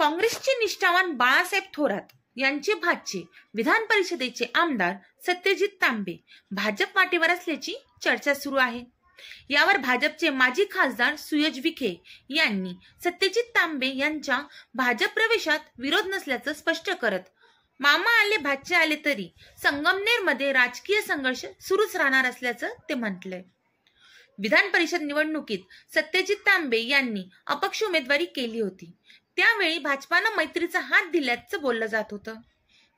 काँग्रेसचे निष्ठावान बाळासाहेब थोरात यांचे भाचे विधान परिषदेचे आमदार सत्यजित तांबे भाजप वाटेवर असल्याची चर्चा सुरू आहे। यावर भाजपचे माजी खासदार सुयश विखे यांनी सत्यजित तांबे यांच्या भाजप प्रवेशात विरोध नसल्याचं स्पष्ट करत मामा आले भाचे आले तरी संगमनेरमध्ये राजकीय संघर्ष सुरूच राहणार असल्याचं ते म्हटलंय। विधान परिषद निवडणुकीत सत्यजित तांबे यांनी अपक्ष उमेदवारी केली होती। त्यावेळी भाजपानं मैत्रीचा हात दिल्याचं बोललं जात होतं।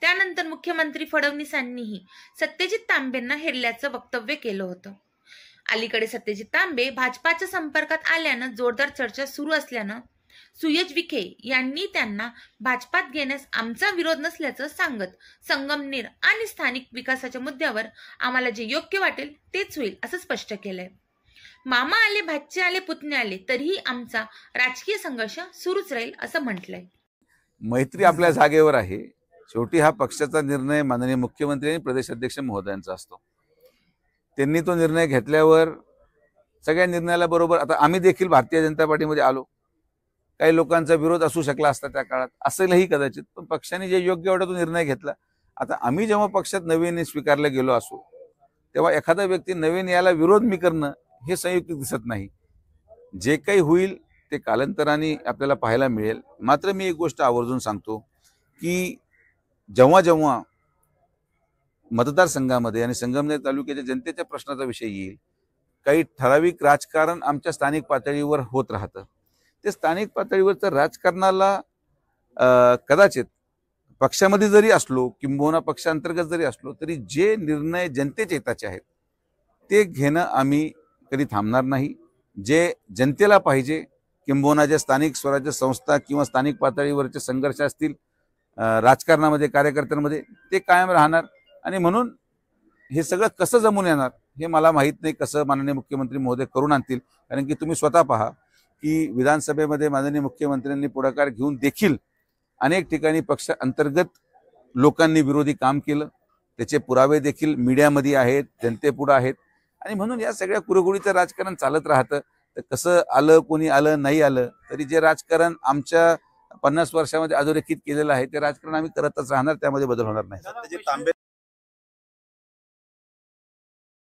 त्यानंतर मुख्यमंत्री फडणवीसांनीही सत्यजित तांबेंना हेरल्याचं वक्तव्य केलं होतं। अलीकडे सत्यजित तांबे भाजपाच्या संपर्कात आल्यानं जोरदार चर्चा सुरू असल्यानं सुयश विखे यांनी त्यांना भाजपात घेण्यास आमचा विरोध नसल्याचं सांगत संगमनेर आणि स्थानिक विकासाच्या मुद्द्यावर आम्हाला जे योग्य वाटेल तेच होईल असं स्पष्ट केलंय। मामा आले भाचे आले पुतणे आले तरीही आमचा राजकीय संघर्ष सुरूच राहील असं म्हटलंय। मैत्री आपल्या जागेवर आहे। शेवटी हा पक्षाचा निर्णय माननीय मुख्यमंत्री आणि प्रदेश अध्यक्ष महोदयांचा असतो। त्यांनी तो निर्णय घेतल्यावर सगळ्या निर्णयाला बरोबर आता आम्ही देखील भारतीय जनता पार्टीमध्ये आलो। काही लोकांचा विरोध असू शकला असता त्या काळात, असेलही कदाचित, पण पक्षाने जे योग्य वाटतं तो निर्णय घेतला। आता आम्ही जेव्हा पक्षात नवीन स्वीकारला गेलो असू तेव्हा एखादा व्यक्ती नवीन याला विरोध मी करणं हे संयुक्त दिसत नाही। जे काही होईल ते कालांतराने आपल्याला पाहायला मिळेल। मात्र मी एक गोष्ट आवर्जून सांगतो की जेव्हा जेव्हा मतदारसंघामध्ये आणि संगमनेर तालुक्याच्या जनतेच्या प्रश्नाचा विषय येईल, काही ठराविक राजकारण आमच्या स्थानिक पातळीवर होत राहतं। ते स्थानिक पातळीवरचं राजकारणाला कदाचित पक्षामध्ये जरी असलो किंबहुना पक्षांतर्गत जरी असलो तरी जे निर्णय जनतेच्या हिताचे आहेत ते घेणं आम्ही कधी थांबणार नाही। जे जनतेला पाहिजे किंबहुना जे स्थानिक स्वराज्य संस्था किंवा स्थानिक पातळीवरचे संघर्ष असतील राजकारणामध्ये कार्यकर्त्यांमध्ये ते कायम राहणार। आणि म्हणून हे सगळं कसं जमून येणार हे मला माहीत नाही, कसं माननीय मुख्यमंत्री महोदय करून आणतील। कारण की तुम्ही स्वतः पहा की विधानसभेमध्ये माननीय मुख्यमंत्र्यांनी पुढाकार घेऊन देखील अनेक ठिकाणी पक्ष अंतर्गत लोकांनी विरोधी काम केलं। त्याचे पुरावे देखील मीडियामध्ये आहेत, जनतेपुढे आहेत। आणि म्हणून या सगळ्या कुरघोडीचं राजकारण चालत राहतं। तर कसं आलं कोणी आलं नाही आलं तरी जे राजकारण आमच्या 50 वर्षामध्ये अधोरेखित केलेलं आहे ते राजकारण आम्ही करतच राहणार, त्यामध्ये बदल होणार नाही।